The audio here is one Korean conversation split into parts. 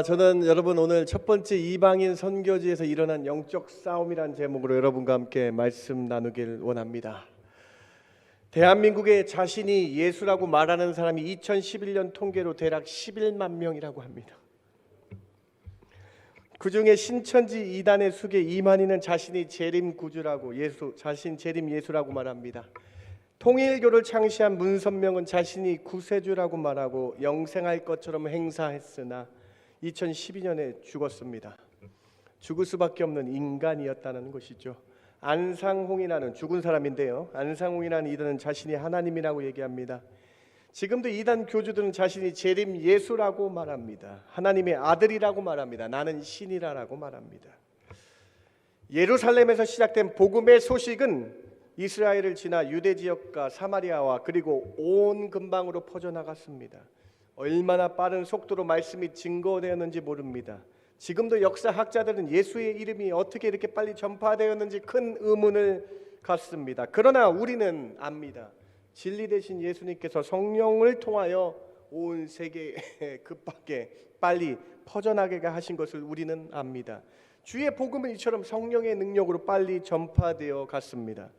저는 여러분 오늘 첫 번째 이방인 선교지에서 일어난 영적 싸움이란 제목으로 여러분과 함께 말씀 나누길 원합니다. 대한민국에 자신이 예수라고 말하는 사람이 2011년 통계로 대략 11만 명이라고 합니다. 그 중에 신천지 이단의 수계 이만희는 자신이 재림 구주라고 자신 재림 예수라고 말합니다. 통일교를 창시한 문선명은 자신이 구세주라고 말하고 영생할 것처럼 행사했으나 2012년에 죽었습니다. 죽을 수밖에 없는 인간이었다는 것이죠. 안상홍이라는 죽은 사람인데요. 안상홍이라는 이들은 자신이 하나님이라고 얘기합니다. 지금도 이단 교주들은 자신이 재림 예수라고 말합니다. 하나님의 아들이라고 말합니다. 나는 신이라고 말합니다. 예루살렘에서 시작된 복음의 소식은 이스라엘을 지나 유대 지역과 사마리아와 그리고 온 근방으로 퍼져나갔습니다. 얼마나 빠른 속도로 말씀이 증거되었는지 모릅니다. 지금도 역사학자들은 예수의 이름이 어떻게 이렇게 빨리 전파되었는지 큰 의문을 갖습니다. 그러나 우리는 압니다. 진리 되신 예수님께서 성령을 통하여 온 세계에 급하게 빨리 퍼져나가게 하신 것을 우리는 압니다. 주의 복음은 이처럼 성령의 능력으로 빨리 전파되어 갔습니다.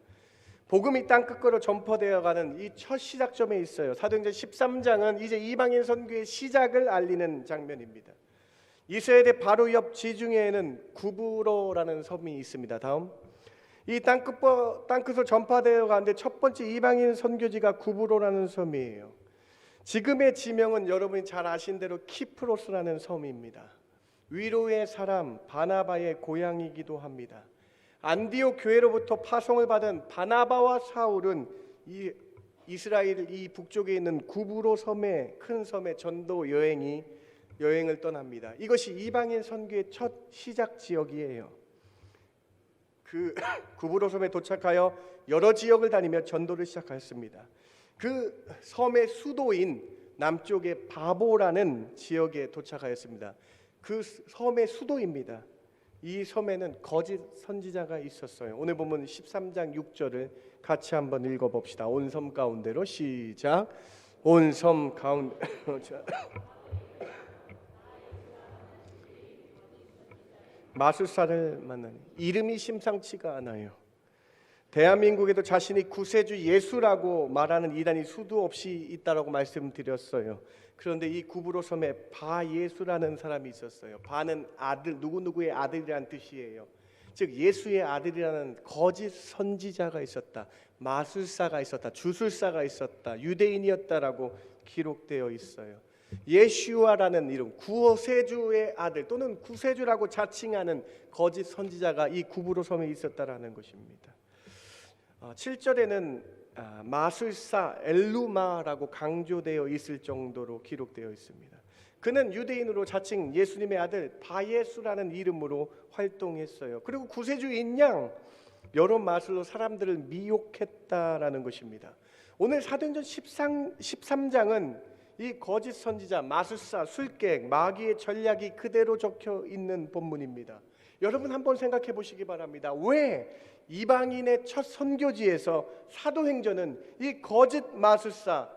복음이 땅끝으로 전파되어가는 이 첫 시작점에 있어요. 사도행전 13장은 이제 이방인 선교의 시작을 알리는 장면입니다. 이스라엘의 바로 옆 지중해에는 구브로라는 섬이 있습니다. 다음, 이 땅끝으로 전파되어가는데 첫 번째 이방인 선교지가 구브로라는 섬이에요. 지금의 지명은 여러분이 잘 아신 대로 키프로스라는 섬입니다. 위로의 사람 바나바의 고향이기도 합니다. 안디옥 교회로부터 파송을 받은 바나바와 사울은 이스라엘 이 북쪽에 있는 구브로 섬의 큰 섬의 전도 여행을 떠납니다. 이것이 이방인 선교의 첫 시작 지역이에요. 그 구브로 섬에 도착하여 여러 지역을 다니며 전도를 시작하였습니다. 그 섬의 수도인 남쪽의 바보라는 지역에 도착하였습니다. 그 섬의 수도입니다. 이 섬에는 거짓 선지자가 있었어요. 오늘 보면 13장 6절을 같이 한번 읽어봅시다. 온 섬 가운데로 시작. 온 섬 가운데 마술사를 만나니 이름이 심상치가 않아요. 대한민국에도 자신이 구세주 예수라고 말하는 이단이 수도 없이 있다라고 말씀드렸어요. 그런데 이 구브로 섬에 바예수라는 사람이 있었어요. 바는 아들, 누구누구의 아들이라는 뜻이에요. 즉 예수의 아들이라는 거짓 선지자가 있었다. 마술사가 있었다. 주술사가 있었다. 유대인이었다라고 기록되어 있어요. 예슈아라는 이름, 구세주의 아들 또는 구세주라고 자칭하는 거짓 선지자가 이 구브로 섬에 있었다라는 것입니다. 7절에는 마술사 엘루마라고 강조되어 있을 정도로 기록되어 있습니다. 그는 유대인으로 자칭 예수님의 아들 바예수라는 이름으로 활동했어요. 그리고 구세주인 양 여러 마술로 사람들을 미혹했다라는 것입니다. 오늘 사도행전 13장은 이 거짓 선지자, 마술사, 술객, 마귀의 전략이 그대로 적혀 있는 본문입니다. 여러분 한번 생각해 보시기 바랍니다. 왜 이방인의 첫 선교지에서 사도행전은 이 거짓 마술사,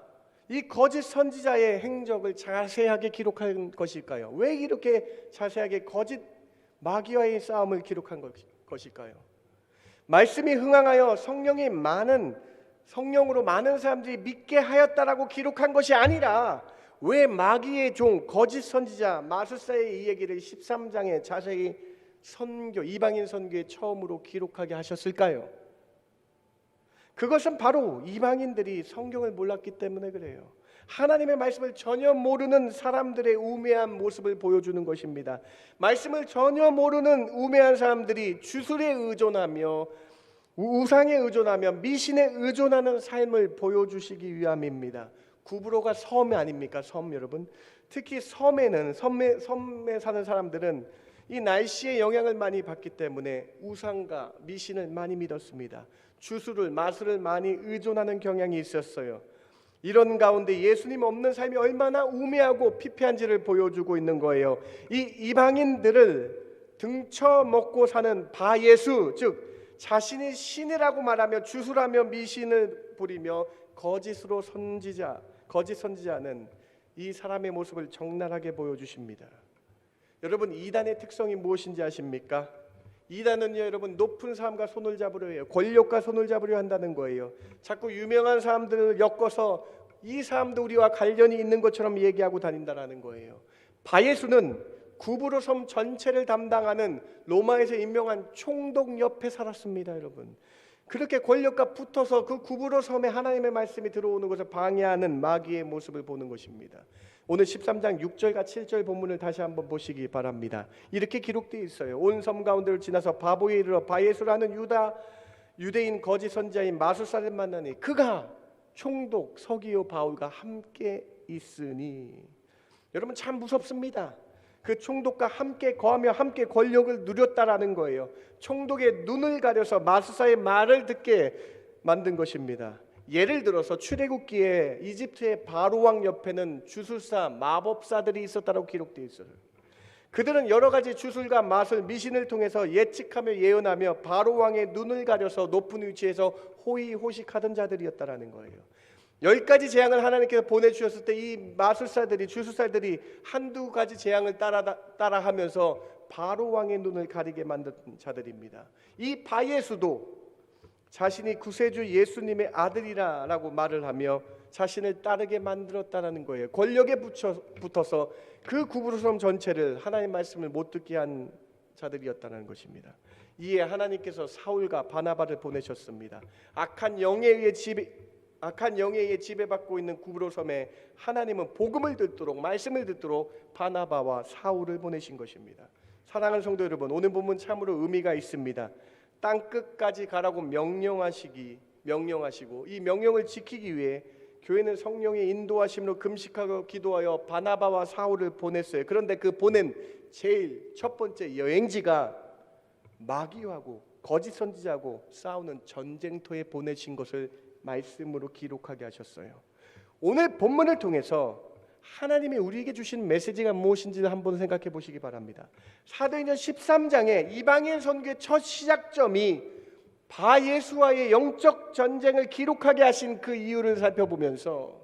이 거짓 선지자의 행적을 자세하게 기록한 것일까요? 왜 이렇게 자세하게 거짓 마귀와의 싸움을 기록한 것일까요? 말씀이 흥황하여 성령으로 많은 사람들이 믿게 하였다라고 기록한 것이 아니라 왜 마귀의 종 거짓 선지자 마술사의 이 얘기를 13장에 자세히 이방인 선교에 처음으로 기록하게 하셨을까요? 그것은 바로 이방인들이 성경을 몰랐기 때문에 그래요. 하나님의 말씀을 전혀 모르는 사람들의 우매한 모습을 보여주는 것입니다. 말씀을 전혀 모르는 우매한 사람들이 주술에 의존하며 우상에 의존하며 미신에 의존하는 삶을 보여주시기 위함입니다. 구브로가 섬 아닙니까? 섬 여러분. 특히 섬에 사는 사람들은 이 날씨의 영향을 많이 받기 때문에 우상과 미신을 많이 믿었습니다. 주술을 마술을 많이 의존하는 경향이 있었어요. 이런 가운데 예수님 없는 삶이 얼마나 우매하고 피폐한지를 보여주고 있는 거예요. 이 이방인들을 등쳐먹고 사는 바예수, 즉 자신이 신이라고 말하며 주술하며 미신을 부리며 거짓 선지자는 이 사람의 모습을 적나라하게 보여주십니다. 여러분, 이단의 특성이 무엇인지 아십니까? 이단은요, 여러분, 높은 사람과 손을 잡으려 해요. 권력과 손을 잡으려 한다는 거예요. 자꾸 유명한 사람들을 엮어서 이 사람도 우리와 관련이 있는 것처럼 얘기하고 다닌다는 거예요. 바예수는 구브로 섬 전체를 담당하는 로마에서 임명한 총독 옆에 살았습니다, 여러분. 그렇게 권력과 붙어서 그 구브로 섬에 하나님의 말씀이 들어오는 것을 방해하는 마귀의 모습을 보는 것입니다. 오늘 13장 6절과 7절 본문을 다시 한번 보시기 바랍니다. 이렇게 기록되어 있어요. 온 섬 가운데를 지나서 바보에 이르러 바예수라는 유대인 거짓 선지자인 마술사를 만나니 그가 총독 서기오 바울과 함께 있으니. 여러분, 참 무섭습니다. 그 총독과 함께 거하며 함께 권력을 누렸다라는 거예요. 총독의 눈을 가려서 마술사의 말을 듣게 만든 것입니다. 예를 들어서 출애굽기에 이집트의 바로 왕 옆에는 주술사, 마법사들이 있었다고 기록되어 있어요. 그들은 여러 가지 주술과 마술, 미신을 통해서 예측하며 예언하며 바로 왕의 눈을 가려서 높은 위치에서 호의호식하던 자들이었다라는 거예요. 10가지 재앙을 하나님께서 보내주셨을 때 이 마술사들이, 주술사들이 한두 가지 재앙을 따라하면서 바로 왕의 눈을 가리게 만든 자들입니다. 이 바예수도 자신이 구세주 예수님의 아들이라고 말을 하며 자신을 따르게 만들었다는 거예요. 권력에 붙어서 그 구브로섬 전체를 하나님 말씀을 못 듣게 한 자들이었다는 것입니다. 이에 하나님께서 사울과 바나바를 보내셨습니다. 악한 영에 의해 지배받고 있는 구브로섬에 하나님은 복음을 듣도록, 말씀을 듣도록 바나바와 사울을 보내신 것입니다. 사랑하는 성도 여러분, 오늘 본문 참으로 의미가 있습니다. 땅 끝까지 가라고 명령하시고 이 명령을 지키기 위해 교회는 성령의 인도하심으로 금식하고 기도하여 바나바와 사울을 보냈어요. 그런데 그 보낸 제일 첫 번째 여행지가 마귀하고 거짓 선지자하고 싸우는 전쟁터에 보내신 것을 말씀으로 기록하게 하셨어요. 오늘 본문을 통해서 하나님이 우리에게 주신 메시지가 무엇인지를 한번 생각해 보시기 바랍니다. 사도행전 13장에 이방인 선교의 첫 시작점이 바예수와의 영적 전쟁을 기록하게 하신 그 이유를 살펴보면서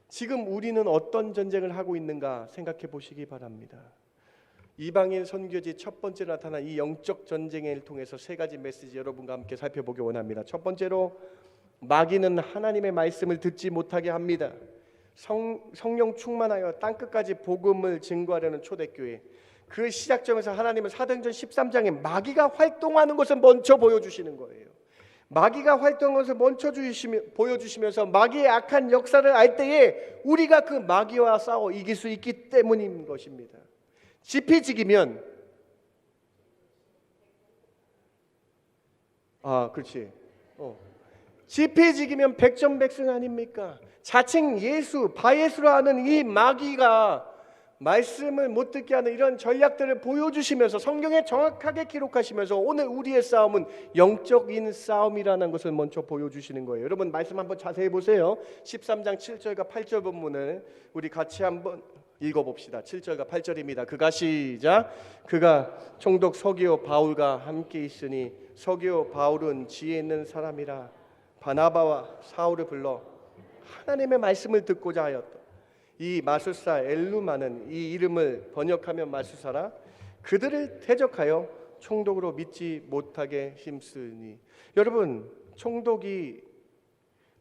지금 우리는 어떤 전쟁을 하고 있는가 생각해 보시기 바랍니다. 이방인 선교지 첫 번째 나타난 이 영적 전쟁을 통해서 세 가지 메시지 여러분과 함께 살펴보기 원합니다. 첫 번째로, 마귀는 하나님의 말씀을 듣지 못하게 합니다. 성령 충만하여 땅끝까지 복음을 증거하려는 초대교회, 그 시작점에서 하나님은 사도행전 13장에 마귀가 활동하는 것을 먼저 보여주시는 거예요. 마귀가 활동하는 것을 먼저 보여주시면서 마귀의 악한 역사를 알 때에 우리가 그 마귀와 싸워 이길 수 있기 때문인 것입니다. 지피지기면 그렇지. 지피지기면 백전백승 아닙니까? 자칭 예수, 바예수라 하는 이 마귀가 말씀을 못 듣게 하는 이런 전략들을 보여주시면서 성경에 정확하게 기록하시면서 오늘 우리의 싸움은 영적인 싸움이라는 것을 먼저 보여주시는 거예요. 여러분, 말씀 한번 자세히 보세요. 13장 7절과 8절 본문을 우리 같이 한번 읽어봅시다. 7절과 8절입니다. 그가 총독 서기오 바울과 함께 있으니 서기오 바울은 지혜 있는 사람이라 바나바와 사울을 불러 하나님의 말씀을 듣고자 하였다. 이 마술사 엘루마는 이 이름을 번역하면 마술사라, 그들을 대적하여 총독으로 믿지 못하게 힘쓰니. 여러분, 총독이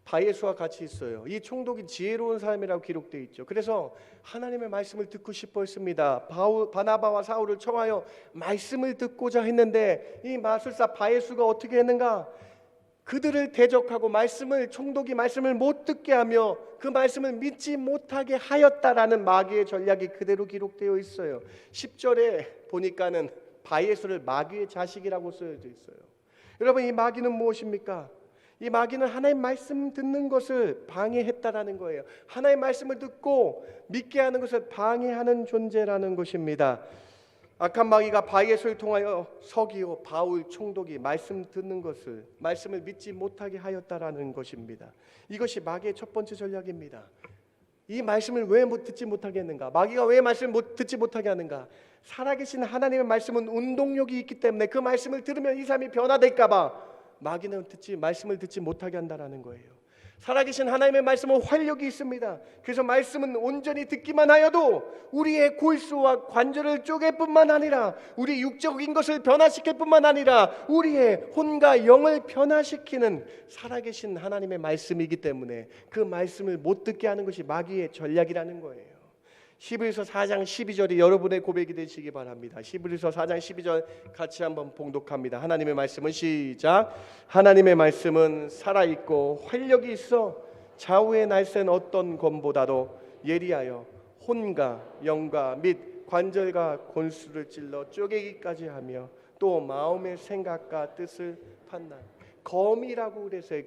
바예수와 같이 있어요. 이 총독이 지혜로운 사람이라고 기록되어 있죠. 그래서 하나님의 말씀을 듣고 싶어 했습니다. 바나바와 사울을 청하여 말씀을 듣고자 했는데 이 마술사 바예수가 어떻게 했는가? 그들을 대적하고 총독이 말씀을 못 듣게 하며 그 말씀을 믿지 못하게 하였다라는 마귀의 전략이 그대로 기록되어 있어요. 10절에 보니까는 바예수를 마귀의 자식이라고 쓰여져 있어요. 여러분, 이 마귀는 무엇입니까? 이 마귀는 하나님 말씀 듣는 것을 방해했다라는 거예요. 하나님 말씀을 듣고 믿게 하는 것을 방해하는 존재라는 것입니다. 악한 마귀가 바예수를 통하여 서기오 바울 총독이 말씀 듣는 것을, 말씀을 믿지 못하게 하였다라는 것입니다. 이것이 마귀의 첫 번째 전략입니다. 이 말씀을 왜 듣지 못하게 했는가? 마귀가 왜 말씀을 듣지 못하게 하는가? 살아계신 하나님의 말씀은 운동력이 있기 때문에 그 말씀을 들으면 이 사람이 변화될까 봐 마귀는 말씀을 듣지 못하게 한다라는 거예요. 살아계신 하나님의 말씀은 활력이 있습니다. 그래서 말씀은 온전히 듣기만 하여도 우리의 골수와 관절을 쪼갤 뿐만 아니라 우리 육적인 것을 변화시킬 뿐만 아니라 우리의 혼과 영을 변화시키는 살아계신 하나님의 말씀이기 때문에 그 말씀을 못 듣게 하는 것이 마귀의 전략이라는 거예요. 히브리서 4장 12절이 여러분의 고백이 되시기 바랍니다. 히브리서 4장 12절 같이 한번 봉독합니다. 하나님의 말씀은 시작. 하나님의 말씀은 살아있고 활력이 있어 좌우의 날쌘 어떤 검보다도 예리하여 혼과 영과 및 관절과 골수를 찔러 쪼개기까지 하며 또 마음의 생각과 뜻을 판단. 검이라고 그랬어요.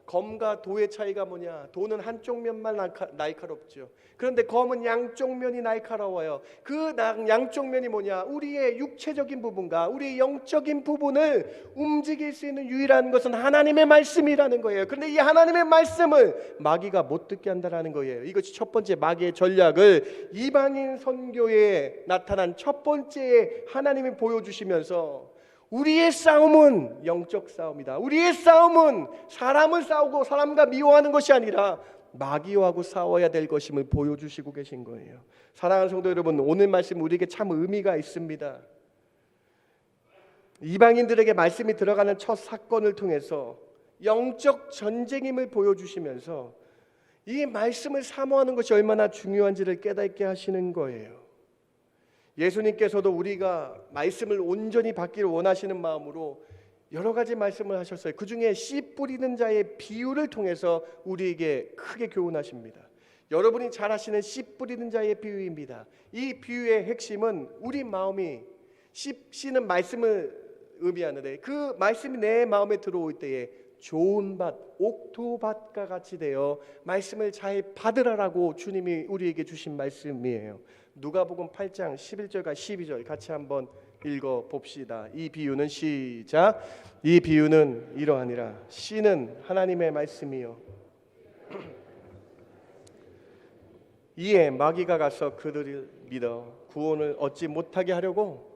검과 도의 차이가 뭐냐? 도는 한쪽 면만 날카롭죠. 그런데 검은 양쪽 면이 날카로워요. 그 양쪽 면이 뭐냐? 우리의 육체적인 부분과 우리의 영적인 부분을 움직일 수 있는 유일한 것은 하나님의 말씀이라는 거예요. 그런데 이 하나님의 말씀을 마귀가 못 듣게 한다는 거예요. 이것이 첫 번째 마귀의 전략을 이방인 선교에 나타난 첫 번째 하나님이 보여주시면서 우리의 싸움은 영적 싸움이다. 우리의 싸움은 사람을 싸우고 사람과 미워하는 것이 아니라 마귀와하고 싸워야 될 것임을 보여주시고 계신 거예요. 사랑하는 성도 여러분, 오늘 말씀 우리에게 참 의미가 있습니다. 이방인들에게 말씀이 들어가는 첫 사건을 통해서 영적 전쟁임을 보여주시면서 이 말씀을 사모하는 것이 얼마나 중요한지를 깨닫게 하시는 거예요. 예수님께서도 우리가 말씀을 온전히 받기를 원하시는 마음으로 여러 가지 말씀을 하셨어요. 그 중에 씨 뿌리는 자의 비유를 통해서 우리에게 크게 교훈하십니다. 여러분이 잘 아시는 씨 뿌리는 자의 비유입니다. 이 비유의 핵심은 우리 마음이 씨는 말씀을 의미하는데 그 말씀이 내 마음에 들어올 때에 좋은 밭, 옥토밭과 같이 되어 말씀을 잘 받으라라고 주님이 우리에게 주신 말씀이에요. 누가복음 8장 11절과 12절 같이 한번 읽어 봅시다. 이 비유는 시작. 이 비유는 이러하니라. 씨는 하나님의 말씀이요 이에 마귀가 가서 그들을 믿어 구원을 얻지 못하게 하려고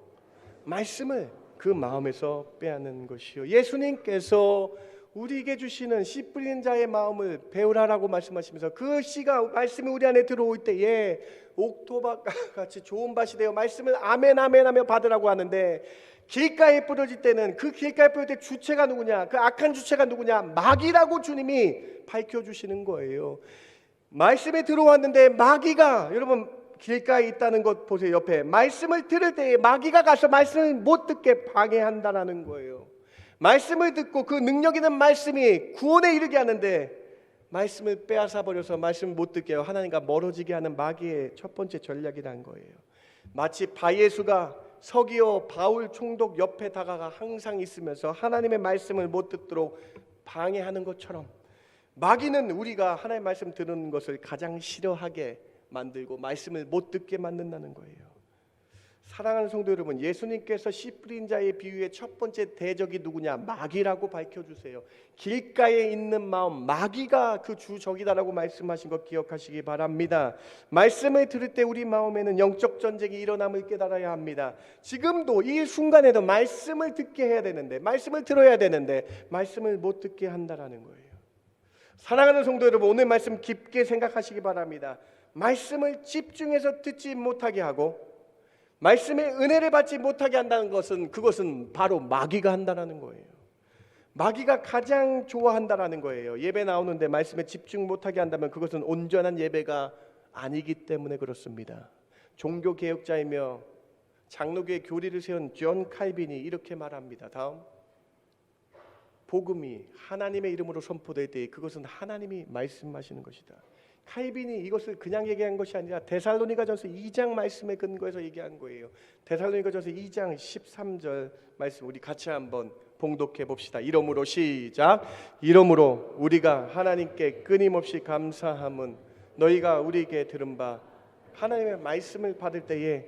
말씀을 그 마음에서 빼앗는 것이요. 예수님께서 우리에게 주시는 씨 뿌리는 자의 마음을 배우라라고 말씀하시면서 그 씨가 말씀이 우리 안에 들어올 때에 옥토밭과 같이 좋은 밭이 되어 말씀을 아멘 아멘 하며 받으라고 하는데 길가에 뿌려질 때는 그 길가에 뿌려질 때 주체가 누구냐? 그 악한 주체가 누구냐? 마귀라고 주님이 밝혀주시는 거예요. 말씀에 들어왔는데 마귀가 여러분 길가에 있다는 것 보세요. 옆에 말씀을 들을 때에 마귀가 가서 말씀을 못 듣게 방해한다라는 거예요. 말씀을 듣고 그 능력 있는 말씀이 구원에 이르게 하는데 말씀을 빼앗아 버려서 말씀을 못 듣게 하고 하나님과 멀어지게 하는 마귀의 첫 번째 전략이라는 거예요. 마치 바예수가 서기오 바울 총독 옆에 다가가 항상 있으면서 하나님의 말씀을 못 듣도록 방해하는 것처럼 마귀는 우리가 하나님의 말씀 듣는 것을 가장 싫어하게 만들고 말씀을 못 듣게 만든다는 거예요. 사랑하는 성도 여러분, 예수님께서 씨 뿌린 자의 비유의 첫 번째 대적이 누구냐? 마귀라고 밝혀주세요. 길가에 있는 마음, 마귀가 그 주적이다라고 말씀하신 것 기억하시기 바랍니다. 말씀을 들을 때 우리 마음에는 영적 전쟁이 일어남을 깨달아야 합니다. 지금도 이 순간에도 말씀을 듣게 해야 되는데, 말씀을 들어야 되는데 말씀을 못 듣게 한다라는 거예요. 사랑하는 성도 여러분, 오늘 말씀 깊게 생각하시기 바랍니다. 말씀을 집중해서 듣지 못하게 하고 말씀의 은혜를 받지 못하게 한다는 것은 그것은 바로 마귀가 한다는 거예요. 마귀가 가장 좋아한다는 거예요. 예배 나오는데 말씀에 집중 못하게 한다면 그것은 온전한 예배가 아니기 때문에 그렇습니다. 종교개혁자이며 장로교의 교리를 세운 존 칼빈이 이렇게 말합니다. 다음, 복음이 하나님의 이름으로 선포될 때 그것은 하나님이 말씀하시는 것이다. 칼빈이 이것을 그냥 얘기한 것이 아니라 데살로니가전서 2장 말씀에 근거해서 얘기한 거예요. 데살로니가전서 2장 13절 말씀 우리 같이 한번 봉독해 봅시다. 이러므로 시작. 이러므로 우리가 하나님께 끊임없이 감사함은 너희가 우리에게 들은 바 하나님의 말씀을 받을 때에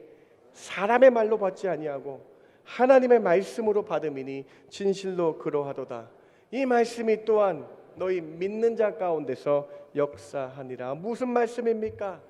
사람의 말로 받지 아니하고 하나님의 말씀으로 받음이니 진실로 그러하도다. 이 말씀이 또한 너희 믿는 자 가운데서 역사하니라. 무슨 말씀입니까?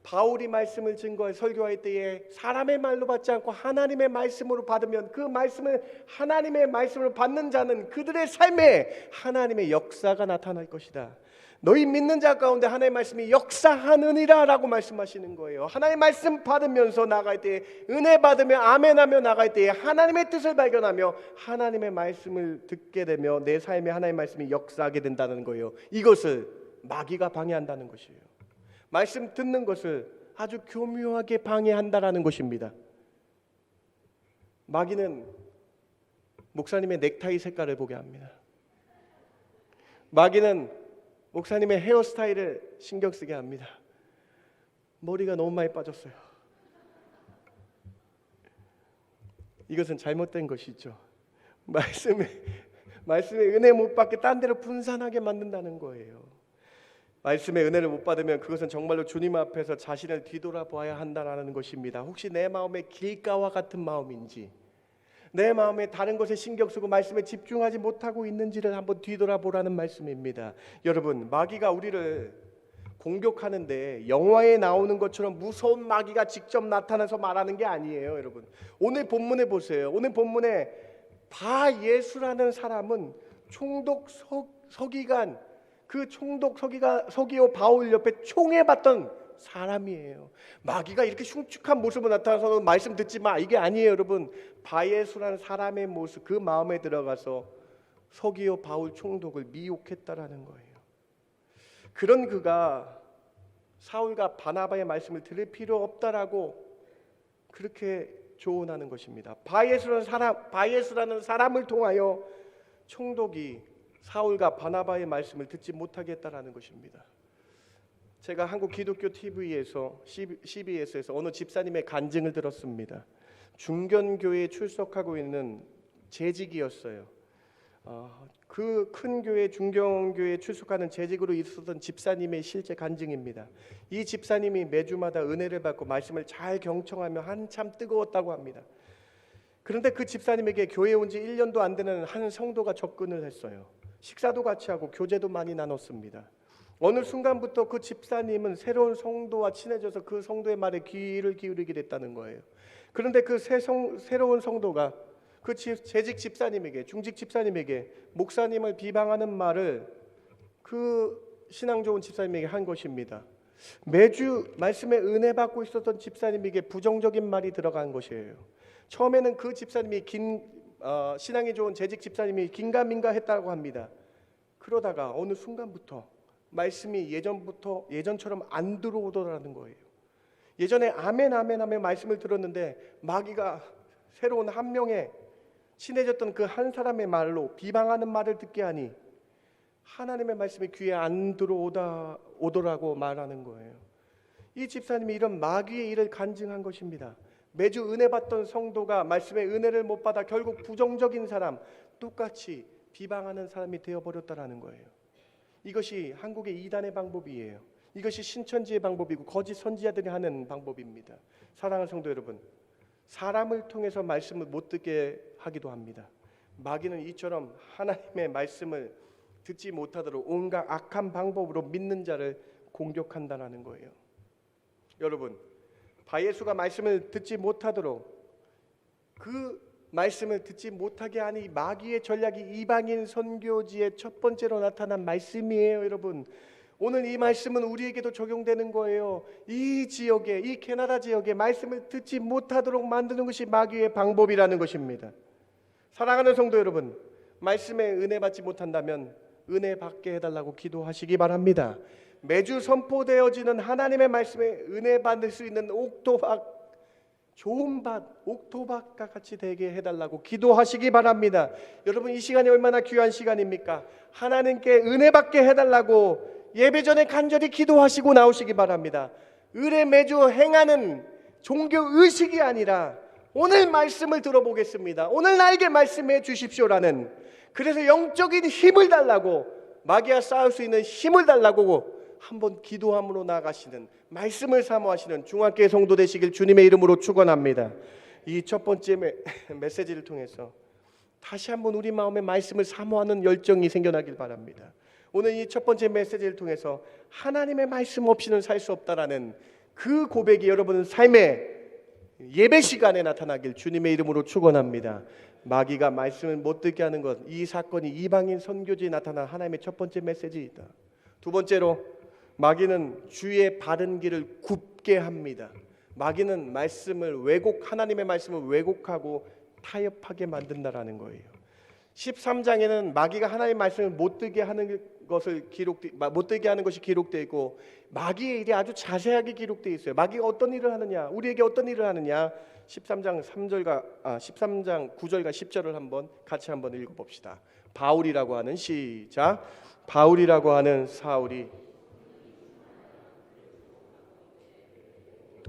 바울이 말씀을 증거해 설교할 때에 사람의 말로 받지 않고 하나님의 말씀으로 받으면 그 말씀을 하나님의 말씀으로 받는 자는 그들의 삶에 하나님의 역사가 나타날 것이다. 너희 믿는 자 가운데 하나님의 말씀이 역사하느니라 라고 말씀하시는 거예요. 하나님의 말씀 받으면서 나갈 때, 은혜 받으며 아멘하며 나갈 때에 하나님의 뜻을 발견하며 하나님의 말씀을 듣게 되며 내 삶에 하나님의 말씀이 역사하게 된다는 거예요. 이것을 마귀가 방해한다는 것이에요. 말씀 듣는 것을 아주 교묘하게 방해한다라는 것입니다. 마귀는 목사님의 넥타이 색깔을 보게 합니다. 마귀는 목사님의 헤어스타일을 신경 쓰게 합니다. 머리가 너무 많이 빠졌어요. 이것은 잘못된 것이죠. 말씀의 은혜 못 받게 딴 데로 분산하게 만든다는 거예요. 말씀의 은혜를 못 받으면 그것은 정말로 주님 앞에서 자신을 뒤돌아봐야 한다는 것입니다. 혹시 내 마음에 길가와 같은 마음인지, 내 마음에 다른 것에 신경 쓰고 말씀에 집중하지 못하고 있는지를 한번 뒤돌아보라는 말씀입니다. 여러분, 마귀가 우리를 공격하는데 영화에 나오는 것처럼 무서운 마귀가 직접 나타나서 말하는 게 아니에요. 여러분, 오늘 본문에 보세요. 오늘 본문에 바예수라는 사람은 총독 서기관, 그 총독 서기오 바울 옆에 총애받던 사람이에요. 마귀가 이렇게 흉측한 모습으로 나타나서 말씀 듣지 마, 이게 아니에요. 여러분, 바예수라는 사람의 모습, 그 마음에 들어가서 서기오 바울 총독을 미혹했다라는 거예요. 그런 그가 사울과 바나바의 말씀을 들을 필요 없다라고 그렇게 조언하는 것입니다. 바예수라는 사람을 통하여 총독이 사울과 바나바의 말씀을 듣지 못하게 했다라는 것입니다. 제가 한국 기독교 TV에서 CBS에서 어느 집사님의 간증을 들었습니다. 중견교회에 출석하고 있는 재직이었어요. 그 큰 교회, 중견교회에 출석하는 재직으로 있었던 집사님의 실제 간증입니다. 이 집사님이 매주마다 은혜를 받고 말씀을 잘 경청하며 한참 뜨거웠다고 합니다. 그런데 그 집사님에게 교회에 온 지 1년도 안 되는 한 성도가 접근을 했어요. 식사도 같이 하고 교제도 많이 나눴습니다. 어느 순간부터 그 집사님은 새로운 성도와 친해져서 그 성도의 말에 귀를 기울이게 됐다는 거예요. 그런데 그 새로운 성도가 그 재직 집사님에게, 중직 집사님에게 목사님을 비방하는 말을 그 신앙 좋은 집사님에게 한 것입니다. 매주 말씀에 은혜 받고 있었던 집사님에게 부정적인 말이 들어간 것이에요. 처음에는 그 집사님이 신앙이 좋은 재직 집사님이 긴가민가 했다고 합니다. 그러다가 어느 순간부터 말씀이 예전처럼 안 들어오더라는 거예요. 예전에 아멘 말씀을 들었는데 마귀가 새로운 한 명의 친해졌던 그 한 사람의 말로 비방하는 말을 듣게 하니 하나님의 말씀이 귀에 안 들어오더라고 말하는 거예요. 이 집사님이 이런 마귀의 일을 간증한 것입니다. 매주 은혜 받던 성도가 말씀의 은혜를 못 받아 결국 부정적인 사람, 똑같이 비방하는 사람이 되어버렸다라는 거예요. 이것이 한국의 이단의 방법이에요. 이것이 신천지의 방법이고 거짓 선지자들이 하는 방법입니다. 사랑하는 성도 여러분, 사람을 통해서 말씀을 못 듣게 하기도 합니다. 마귀는 이처럼 하나님의 말씀을 듣지 못하도록 온갖 악한 방법으로 믿는 자를 공격한다는 거예요. 여러분, 바예수가 말씀을 듣지 못하도록 그 말씀을 듣지 못하게 하니 마귀의 전략이 이방인 선교지의 첫 번째로 나타난 말씀이에요. 여러분, 오늘 이 말씀은 우리에게도 적용되는 거예요. 이 지역에, 이 캐나다 지역에 말씀을 듣지 못하도록 만드는 것이 마귀의 방법이라는 것입니다. 사랑하는 성도 여러분, 말씀에 은혜 받지 못한다면 은혜 받게 해달라고 기도하시기 바랍니다. 매주 선포되어지는 하나님의 말씀에 은혜 받을 수 있는 옥토박, 좋은 밭, 옥토밭과 같이 되게 해달라고 기도하시기 바랍니다. 여러분, 이 시간이 얼마나 귀한 시간입니까? 하나님께 은혜 받게 해달라고 예배 전에 간절히 기도하시고 나오시기 바랍니다. 의례 매주 행하는 종교 의식이 아니라 오늘 말씀을 들어보겠습니다, 오늘 나에게 말씀해 주십시오라는, 그래서 영적인 힘을 달라고, 마귀와 싸울 수 있는 힘을 달라고 한번 기도함으로 나가시는, 말씀을 사모하시는 중학교의 성도 되시길 주님의 이름으로 축원합니다. 이 첫 번째 메시지를 통해서 다시 한번 우리 마음에 말씀을 사모하는 열정이 생겨나길 바랍니다. 오늘 이 첫 번째 메시지를 통해서 하나님의 말씀 없이는 살 수 없다라는 그 고백이 여러분 삶의 예배 시간에 나타나길 주님의 이름으로 축원합니다. 마귀가 말씀을 못 듣게 하는 것, 이 사건이 이방인 선교지에 나타난 하나님의 첫 번째 메시지이다. 두 번째로 마귀는 주의 바른 길을 굽게 합니다. 마귀는 하나님의 말씀을 왜곡하고 타협하게 만든다라는 거예요. 13장에는 마귀가 하나님의 말씀을 못 듣게 하는 것이 기록되어 있고, 마귀의 일이 아주 자세하게 기록되어 있어요. 마귀가 어떤 일을 하느냐, 우리에게 어떤 일을 하느냐. 13장 9절과 10절을 같이 한번 읽어봅시다. 바울이라고 하는 시작. 바울이라고 하는 사울이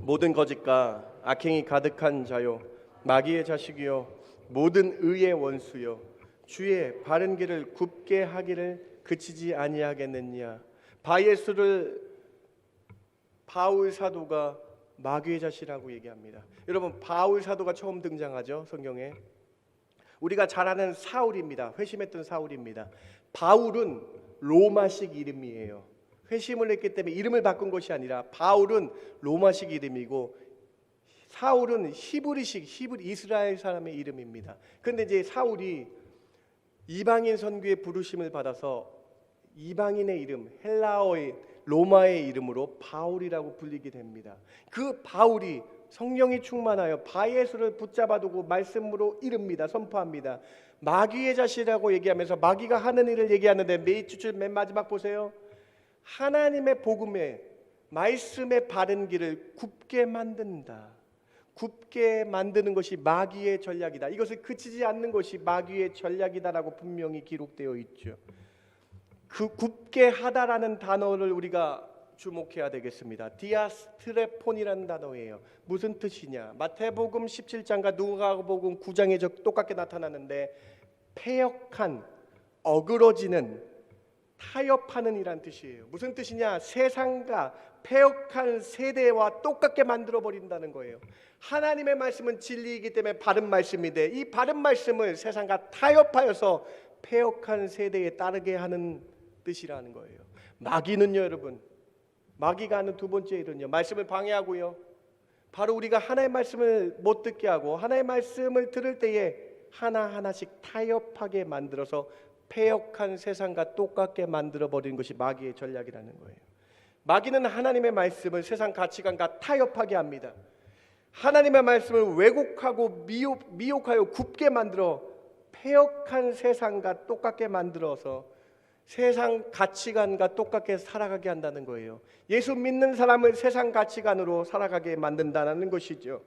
모든 거짓과 악행이 가득한 자요, 마귀의 자식이요, 모든 의의 원수요, 주의 바른 길을 굽게 하기를 그치지 아니하겠느냐. 바예수를 바울 사도가 마귀의 자식이라고 얘기합니다. 여러분, 바울 사도가 처음 등장하죠, 성경에. 우리가 잘 아는 사울입니다. 회심했던 사울입니다. 바울은 로마식 이름이에요. 회심을 했기 때문에 이름을 바꾼 것이 아니라 바울은 로마식 이름이고 사울은 히브리식 이스라엘 사람의 이름입니다. 그런데 이제 사울이 이방인 선교의 부르심을 받아서 이방인의 이름, 헬라어의 로마의 이름으로 바울이라고 불리게 됩니다. 그 바울이 성령이 충만하여 바예수를 붙잡아두고 말씀으로 이릅니다. 선포합니다. 마귀의 자식이라고 얘기하면서 마귀가 하는 일을 얘기하는데, 맨 마지막 보세요. 하나님의 복음에 말씀의 바른 길을 굽게 만든다. 굽게 만드는 것이 마귀의 전략이다. 이것을 그치지 않는 것이 마귀의 전략이다라고 분명히 기록되어 있죠. 그 굽게 하다라는 단어를 우리가 주목해야 되겠습니다. 디아스트레폰이라는 단어예요. 무슨 뜻이냐? 마태복음 17장과 누가복음 9장에 똑같게 나타나는데, 패역한, 어그러지는, 타협하는 이란 뜻이에요. 무슨 뜻이냐? 세상과 패역한 세대와 똑같게 만들어 버린다는 거예요. 하나님의 말씀은 진리이기 때문에 바른 말씀인데, 이 바른 말씀을 세상과 타협하여서 패역한 세대에 따르게 하는 뜻이라는 거예요. 마귀는요, 여러분, 마귀가 하는 두 번째 일은요, 말씀을 방해하고요, 바로 우리가 하나님의 말씀을 못 듣게 하고 하나님의 말씀을 들을 때에 하나하나씩 타협하게 만들어서 패역한 세상과 똑같게 만들어버리는 것이 마귀의 전략이라는 거예요. 마귀는 하나님의 말씀을 세상 가치관과 타협하게 합니다. 하나님의 말씀을 왜곡하고 미혹하여 굽게 만들어 패역한 세상과 똑같게 만들어서 세상 가치관과 똑같게 살아가게 한다는 거예요. 예수 믿는 사람을 세상 가치관으로 살아가게 만든다는 것이죠.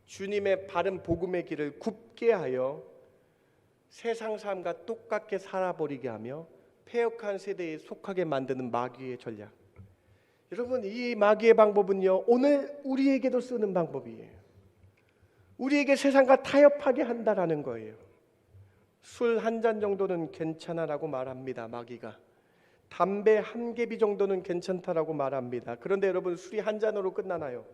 주님의 바른 복음의 길을 굽게 하여 세상 삶과 똑같게 살아버리게 하며 패역한 세대에 속하게 만드는 마귀의 전략. 여러분, 이 마귀의 방법은요, 오늘 우리에게도 쓰는 방법이에요. 우리에게 세상과 타협하게 한다라는 거예요. 술 한 잔 정도는 괜찮아라고 말합니다. 마귀가. 담배 한 개비 정도는 괜찮다라고 말합니다. 그런데 여러분, 술이 한 잔으로 끝나나요?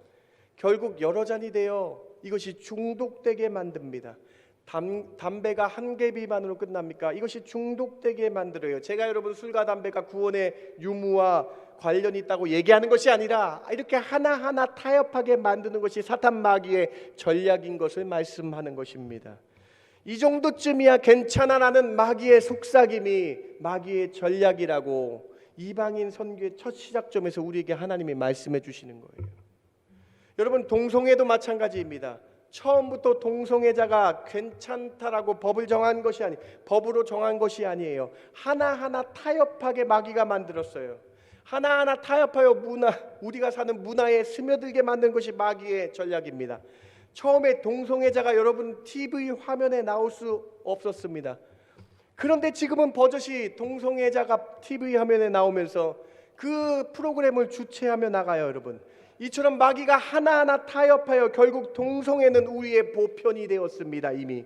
결국 여러 잔이 되어 이것이 중독되게 만듭니다. 담배가 한 개비만으로 끝납니까? 이것이 중독되게 만들어요. 제가 여러분, 술과 담배가 구원의 유무와 관련이 있다고 얘기하는 것이 아니라 이렇게 하나하나 타협하게 만드는 것이 사탄 마귀의 전략인 것을 말씀하는 것입니다. 이 정도쯤이야 괜찮아라는 마귀의 속삭임이 마귀의 전략이라고 이방인 선교의 첫 시작점에서 우리에게 하나님이 말씀해 주시는 거예요. 여러분, 동성애도 마찬가지입니다. 처음부터 동성애자가 괜찮다라고 법으로 정한 것이 아니에요. 하나하나 타협하게 마귀가 만들었어요. 하나하나 타협하여 우리가 사는 문화에 스며들게 만든 것이 마귀의 전략입니다. 처음에 동성애자가 여러분 TV 화면에 나올 수 없었습니다. 그런데 지금은 버젓이 동성애자가 TV 화면에 나오면서 그 프로그램을 주최하며 나가요. 여러분, 이처럼 마귀가 하나하나 타협하여 결국 동성애는 우리의 보편이 되었습니다. 이미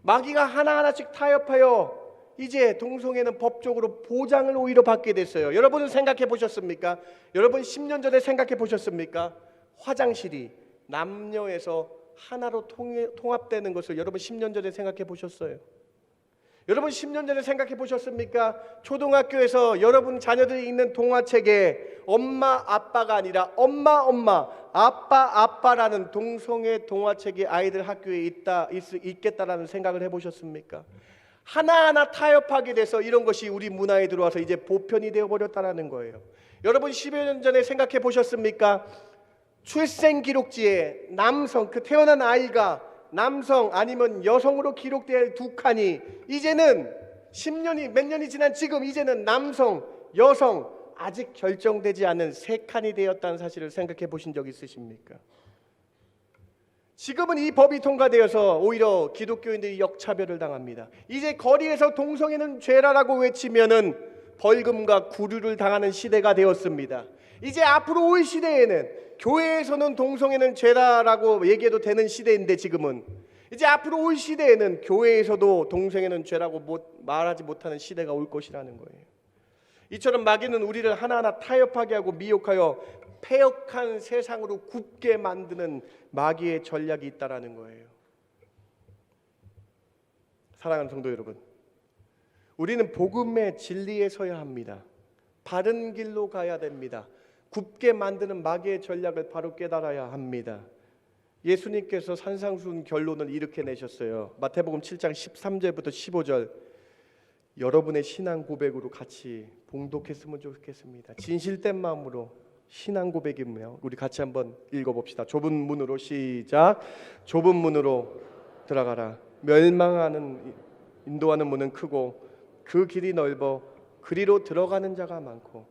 마귀가 하나하나씩 타협하여 이제 동성애는 법적으로 보장을 오히려 받게 됐어요. 여러분은 생각해 보셨습니까? 여러분 10년 전에 생각해 보셨습니까? 화장실이 남녀에서 하나로 통합되는 것을 여러분 10년 전에 생각해 보셨어요? 여러분 10년 전에 생각해 보셨습니까? 초등학교에서 여러분 자녀들이 읽는 동화책에 엄마 아빠가 아니라 엄마 아빠 아빠라는 동성애 동화책이 아이들 학교에 있겠다라는 생각을 해보셨습니까? 하나하나 타협하게 돼서 이런 것이 우리 문화에 들어와서 이제 보편이 되어버렸다는 거예요. 여러분 10여 년 전에 생각해 보셨습니까? 출생 기록지에 남성, 그 태어난 아이가 남성 아니면 여성으로 기록되어야 할 두 칸이 이제는 10년이 몇 년이 지난 지금 이제는 남성, 여성 아직 결정되지 않은 세 칸이 되었다는 사실을 생각해 보신 적 있으십니까? 지금은 이 법이 통과되어서 오히려 기독교인들이 역차별을 당합니다. 이제 거리에서 동성애는 죄라라고 외치면은 벌금과 구류를 당하는 시대가 되었습니다. 이제 앞으로 올 시대에는 교회에서는 동성애는 죄라라고 얘기해도 되는 시대인데 지금은 이제 앞으로 올 시대에는 교회에서도 동성애는 죄라고 말하지 못하는 시대가 올 것이라는 거예요. 이처럼 마귀는 우리를 하나하나 타협하게 하고 미혹하여 패역한 세상으로 굽게 만드는 마귀의 전략이 있다라는 거예요. 사랑하는 성도 여러분, 우리는 복음의 진리에 서야 합니다. 바른 길로 가야 됩니다. 굽게 만드는 마귀의 전략을 바로 깨달아야 합니다. 예수님께서 산상수훈 결론을 이렇게 내셨어요. 마태복음 7장 13절부터 15절 여러분의 신앙 고백으로 같이 봉독했으면 좋겠습니다. 진실된 마음으로 신앙 고백이며 우리 같이 한번 읽어봅시다. 좁은 문으로 시작. 좁은 문으로 들어가라. 멸망하는 인도하는 문은 크고 그 길이 넓어 그리로 들어가는 자가 많고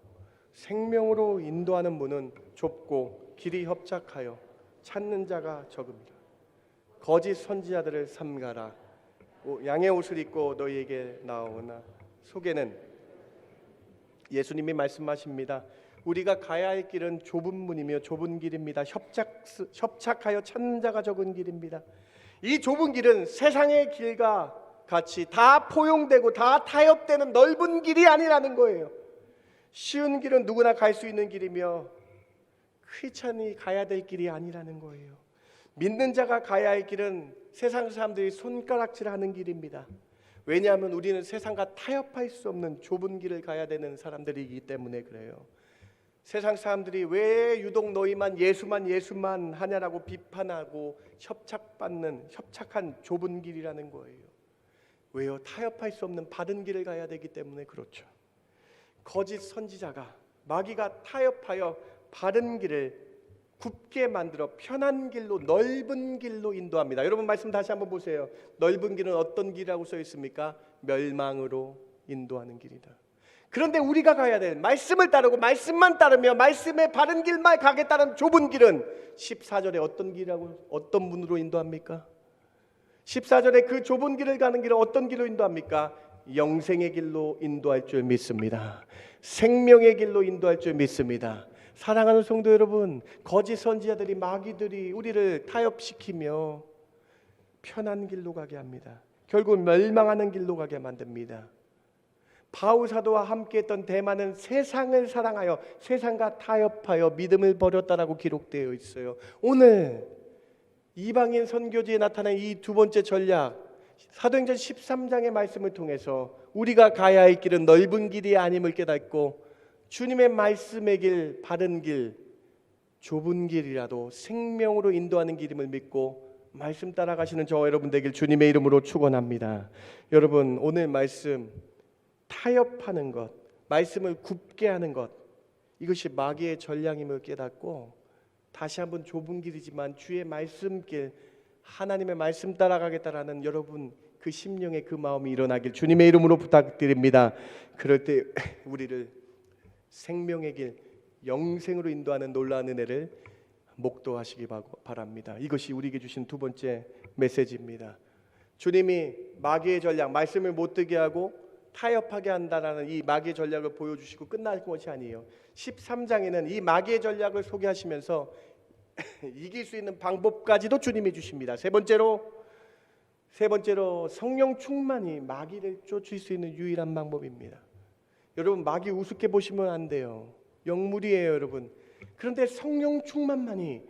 생명으로 인도하는 문은 좁고 길이 협착하여 찾는 자가 적음이라. 거짓 선지자들을 삼가라. 양의 옷을 입고 너희에게 나오나 속에는 예수님이 말씀하십니다. 우리가 가야 할 길은 좁은 문이며 좁은 길입니다. 협착하여 찾는 자가 적은 길입니다. 이 좁은 길은 세상의 길과 같이 다 포용되고 다 타협되는 넓은 길이 아니라는 거예요. 쉬운 길은 누구나 갈 수 있는 길이며 크리스찬이 가야 될 길이 아니라는 거예요. 믿는 자가 가야 할 길은 세상 사람들이 손가락질하는 길입니다. 왜냐하면 우리는 세상과 타협할 수 없는 좁은 길을 가야 되는 사람들이기 때문에 그래요. 세상 사람들이 왜 유독 너희만 예수만 하냐라고 비판하고 협착한 좁은 길이라는 거예요. 왜요? 타협할 수 없는 바른 길을 가야 되기 때문에 그렇죠. 거짓 선지자가 마귀가 타협하여 바른 길을 굽게 만들어 편한 길로 넓은 길로 인도합니다. 여러분 말씀 다시 한번 보세요. 넓은 길은 어떤 길이라고 써 있습니까? 멸망으로 인도하는 길이다. 그런데 우리가 가야 될 말씀을 따르고 말씀만 따르며 말씀의 바른 길만 가겠다는 좁은 길은 14절에 어떤 길이라고 어떤 문으로 인도합니까? 14절에 그 좁은 길을 가는 길은 어떤 길로 인도합니까? 영생의 길로 인도할 줄 믿습니다. 생명의 길로 인도할 줄 믿습니다. 사랑하는 성도 여러분, 거짓 선지자들이 마귀들이 우리를 타협시키며 편한 길로 가게 합니다. 결국 멸망하는 길로 가게 만듭니다. 바울 사도와 함께했던 데마는 세상을 사랑하여 세상과 타협하여 믿음을 버렸다라고 기록되어 있어요. 오늘 이방인 선교지에 나타난 이 두 번째 전략, 사도행전 13장의 말씀을 통해서 우리가 가야 할 길은 넓은 길이 아님을 깨닫고 주님의 말씀의 길, 바른 길, 좁은 길이라도 생명으로 인도하는 길임을 믿고 말씀 따라가시는 저와 여러분 되길 주님의 이름으로 축원합니다. 여러분 오늘 말씀 타협하는 것, 말씀을 굽게 하는 것, 이것이 마귀의 전략임을 깨닫고 다시 한번 좁은 길이지만 주의 말씀길, 하나님의 말씀 따라가겠다라는 여러분 그 심령의 그 마음이 일어나길 주님의 이름으로 부탁드립니다. 그럴 때 우리를 생명의 길, 영생으로 인도하는 놀라운 은혜를 목도하시기 바랍니다. 이것이 우리에게 주신 두 번째 메시지입니다. 주님이 마귀의 전략, 말씀을 못 듣게 하고 타협하게 한다라는 이 마귀의 전략을 보여주시고 끝날 것이 아니에요. 13장에는 이 마귀의 전략을 소개하시면서 이길 수 있는 방법까지도 주님이 주십니다. 세 번째로 성령 충만이 마귀를 쫓을 수 있는 유일한 방법입니다. 여러분 마귀 우습게 보시면 안 돼요. 영물이에요 여러분. 그런데 성령 충만만이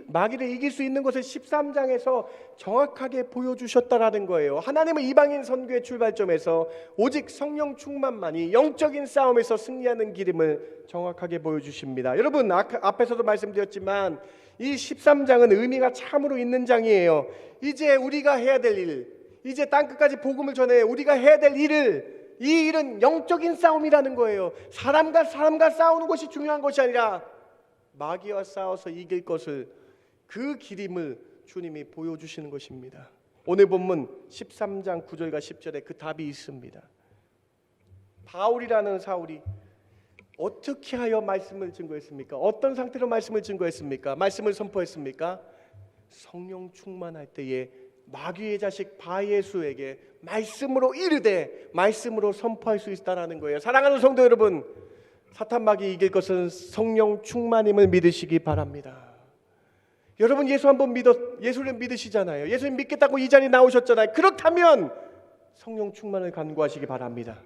마귀를 이길 수 있는 것을 13장에서 정확하게 보여주셨다라는 거예요. 하나님은 이방인 선교의 출발점에서 오직 성령 충만만이 영적인 싸움에서 승리하는 길임을 정확하게 보여주십니다. 여러분 앞에서도 말씀드렸지만 이 13장은 의미가 참으로 있는 장이에요. 이제 우리가 해야 될 일, 이제 땅끝까지 복음을 전해 우리가 해야 될 일을, 이 일은 영적인 싸움이라는 거예요. 사람과 싸우는 것이 중요한 것이 아니라 마귀와 싸워서 이길 것을, 그 길임을 주님이 보여주시는 것입니다. 오늘 본문 13장 9절과 10절에 그 답이 있습니다. 바울이라는 사울이 어떻게 하여 말씀을 증거했습니까? 어떤 상태로 말씀을 증거했습니까? 말씀을 선포했습니까? 성령 충만할 때에 마귀의 자식 바예수에게 말씀으로 이르되 말씀으로 선포할 수 있다라는 거예요. 사랑하는 성도 여러분, 사탄 마귀 이길 것은 성령 충만임을 믿으시기 바랍니다. 여러분 예수를 믿으시잖아요. 예수님 믿겠다고 이 자리에 나오셨잖아요. 그렇다면 성령 충만을 간구하시기 바랍니다.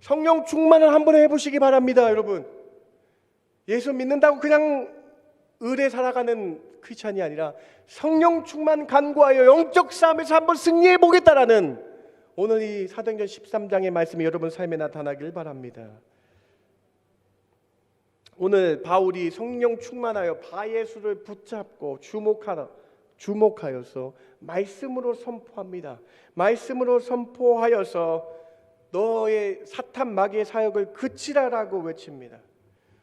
성령 충만을 한번 해보시기 바랍니다. 여러분, 예수 믿는다고 그냥 의례 살아가는 크리스찬이 아니라 성령 충만 간구하여 영적 싸움에서 한번 승리해 보겠다라는 오늘 이 사도행전 13장의 말씀이 여러분 삶에 나타나길 바랍니다. 오늘 바울이 성령 충만하여 바예수를 붙잡고 주목하여서 말씀으로 선포합니다. 말씀으로 선포하여서 너의 사탄 마귀의 사역을 그치라라고 외칩니다.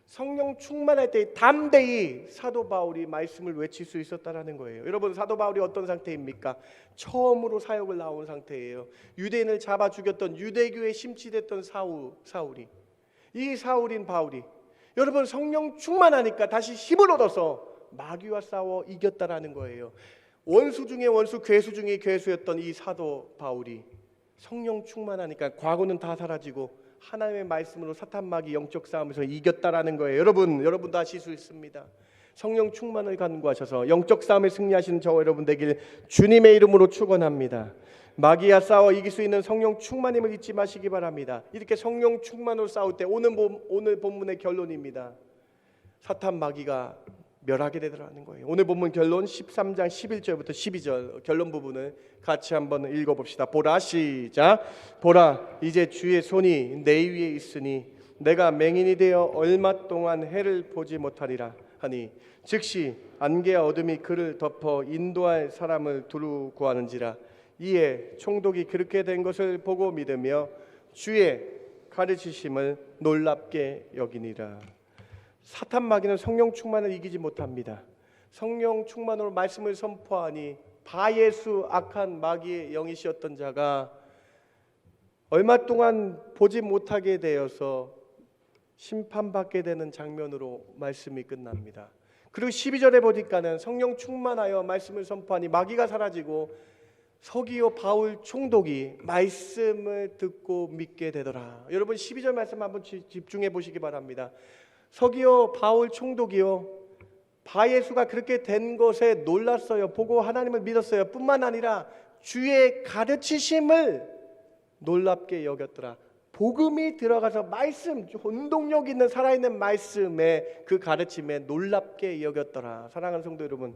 성령 충만할 때 담대히 사도 바울이 말씀을 외칠 수 있었다라는 거예요. 여러분, 사도 바울이 어떤 상태입니까? 처음으로 사역을 나온 상태예요. 유대인을 잡아 죽였던 유대교에 심취됐던 사울이, 이 사울인 바울이 여러분 성령 충만하니까 다시 힘을 얻어서 마귀와 싸워 이겼다라는 거예요. 원수 중에 원수, 괴수 중에 괴수였던 이 사도 바울이 성령 충만하니까 과거는 다 사라지고 하나님의 말씀으로 사탄 마귀 영적 싸움에서 이겼다라는 거예요. 여러분도 하실 수 있습니다. 성령 충만을 간구하셔서 영적 싸움에 승리하시는 저와 여러분 되길 주님의 이름으로 축원합니다. 마귀와 싸워 이길 수 있는 성령 충만임을 잊지 마시기 바랍니다. 이렇게 성령 충만으로 싸울 때 오늘 본문의 결론입니다. 사탄 마귀가 멸하게 되더라는 거예요. 오늘 본문 결론 13장 11절부터 12절 결론 부분을 같이 한번 읽어봅시다. 보라, 시작. 보라, 이제 주의 손이 내 위에 있으니 내가 맹인이 되어 얼마 동안 해를 보지 못하리라 하니 즉시 안개와 어둠이 그를 덮어 인도할 사람을 두루 구하는지라. 이에 총독이 그렇게 된 것을 보고 믿으며 주의 가르치심을 놀랍게 여기니라. 사탄 마귀는 성령 충만을 이기지 못합니다. 성령 충만으로 말씀을 선포하니 바예수 악한 마귀의 영이시었던 자가 얼마 동안 보지 못하게 되어서 심판받게 되는 장면으로 말씀이 끝납니다. 그리고 12절에 보니까는 성령 충만하여 말씀을 선포하니 마귀가 사라지고 서기오 바울 총독이 말씀을 듣고 믿게 되더라. 여러분 12절 말씀 한번 집중해 보시기 바랍니다. 서기오 바울 총독이요, 바예수가 그렇게 된 것에 놀랐어요. 보고 하나님을 믿었어요. 뿐만 아니라 주의 가르치심을 놀랍게 여겼더라. 복음이 들어가서 말씀, 운동력 있는 살아있는 말씀에 그 가르침에 놀랍게 여겼더라. 사랑하는 성도 여러분,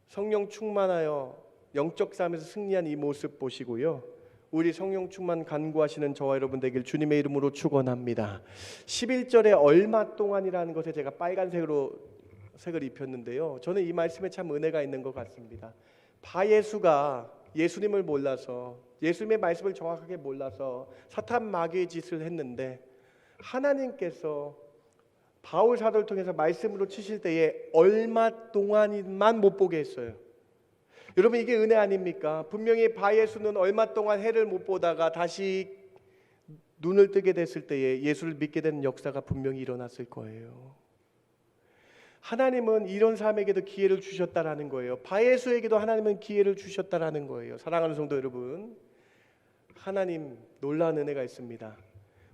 성령 충만하여 영적 싸움에서 승리한 이 모습 보시고요, 우리 성령 충만 간구하시는 저와 여러분 되길 주님의 이름으로 축원합니다. 11절에 얼마 동안이라는 것에 제가 색을 입혔는데요, 저는 이 말씀에 참 은혜가 있는 것 같습니다. 바예수가 예수님을 몰라서, 예수님의 말씀을 정확하게 몰라서 사탄 마귀의 짓을 했는데 하나님께서 바울 사도를 통해서 말씀으로 치실 때에 얼마 동안만 못 보게 했어요. 여러분, 이게 은혜 아닙니까? 분명히 바예수는 얼마 동안 해를 못 보다가 다시 눈을 뜨게 됐을 때에 예수를 믿게 되는 역사가 분명히 일어났을 거예요. 하나님은 이런 사람에게도 기회를 주셨다라는 거예요. 바예수에게도 하나님은 기회를 주셨다라는 거예요. 사랑하는 성도 여러분, 하나님 놀라운 은혜가 있습니다.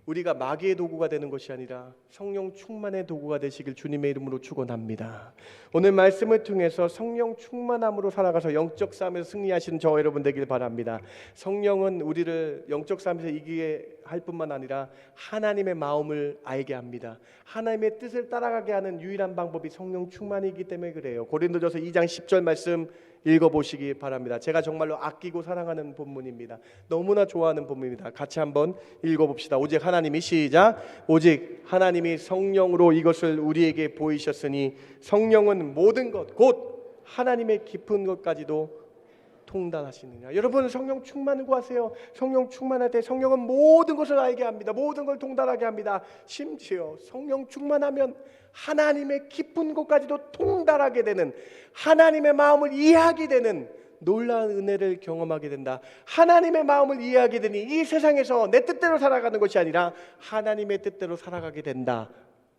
우리가 마귀의 도구가 되는 것이 아니라 성령 충만의 도구가 되시길 주님의 이름으로 축원합니다. 오늘 말씀을 통해서 성령 충만함으로 살아가서 영적 싸움에서 승리하시는 저와 여러분 되길 바랍니다. 성령은 우리를 영적 싸움에서 이기게 할 뿐만 아니라 하나님의 마음을 알게 합니다. 하나님의 뜻을 따라가게 하는 유일한 방법이 성령 충만이기 때문에 그래요. 고린도전서 2장 10절 말씀 읽어보시기 바랍니다. 제가 정말로 아끼고 사랑하는 본문입니다. 너무나 좋아하는 본문입니다. 같이 한번 읽어봅시다. 오직 하나님이, 시작. 오직 하나님이 성령으로 이것을 우리에게 보이셨으니 성령은 모든 것 곧 하나님의 깊은 것까지도 통달하시느냐. 여러분 성령 충만을 구하세요. 성령 충만할 때 성령은 모든 것을 알게 합니다. 모든 걸 통달하게 합니다. 심지어 성령 충만하면 하나님의 깊은 곳까지도 통달하게 되는, 하나님의 마음을 이해하게 되는 놀라운 은혜를 경험하게 된다. 하나님의 마음을 이해하게 되니 이 세상에서 내 뜻대로 살아가는 것이 아니라 하나님의 뜻대로 살아가게 된다.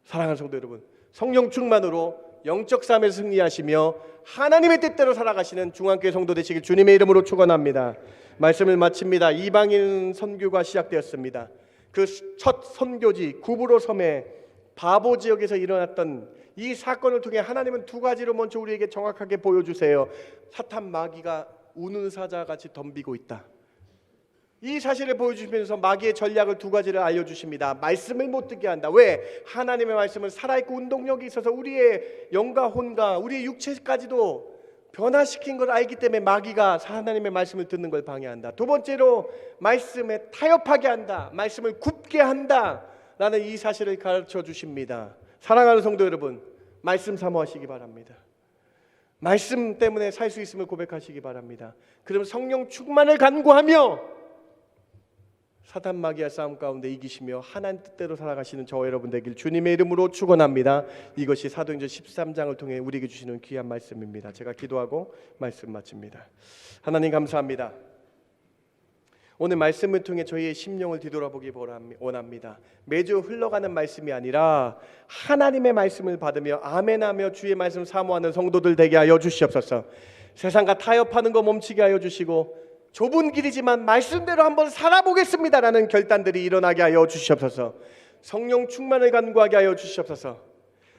사랑하는 성도 여러분, 성령 충만으로 영적 삶에 승리하시며 하나님의 뜻대로 살아가시는 중앙교회 성도 되시길 주님의 이름으로 축원합니다. 말씀을 마칩니다. 이방인 선교가 시작되었습니다. 그 첫 선교지 구브로 섬의 바보 지역에서 일어났던 이 사건을 통해 하나님은 두 가지로 먼저 우리에게 정확하게 보여주세요. 사탄 마귀가 우는 사자같이 덤비고 있다. 이 사실을 보여주시면서 마귀의 전략을 두 가지를 알려주십니다. 말씀을 못 듣게 한다. 왜? 하나님의 말씀은 살아있고 운동력이 있어서 우리의 영과 혼과 우리의 육체까지도 변화시킨 걸 알기 때문에 마귀가 하나님의 말씀을 듣는 걸 방해한다. 두 번째로 말씀에 타협하게 한다. 말씀을 굽게 한다. 라는 이 사실을 가르쳐 주십니다. 사랑하는 성도 여러분, 말씀 사모하시기 바랍니다. 말씀 때문에 살 수 있음을 고백하시기 바랍니다. 그럼 성령 충만을 간구하며 사탄 마귀의 싸움 가운데 이기시며 하나님 뜻대로 살아가시는 저와 여러분 되길 주님의 이름으로 축원합니다. 이것이 사도행전 13장을 통해 우리에게 주시는 귀한 말씀입니다. 제가 기도하고 말씀 마칩니다. 하나님 감사합니다. 오늘 말씀을 통해 저희의 심령을 뒤돌아보기 원합니다. 매주 흘러가는 말씀이 아니라 하나님의 말씀을 받으며 아멘하며 주의 말씀 사모하는 성도들 되게 하여 주시옵소서. 세상과 타협하는 거 멈추게 하여 주시고 좁은 길이지만 말씀대로 한번 살아보겠습니다라는 결단들이 일어나게 하여 주시옵소서. 성령 충만을 간구하게 하여 주시옵소서.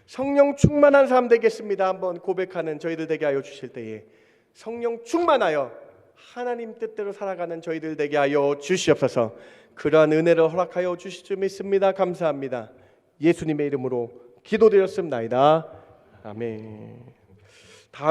성령 충만한 사람 되겠습니다 한번 고백하는 저희들 되게 하여 주실 때에 성령 충만하여 하나님 뜻대로 살아가는 저희들 되게 하여 주시옵소서. 그러한 은혜를 허락하여 주실 줄 믿습니다. 감사합니다. 예수님의 이름으로 기도드렸습니다. 아멘.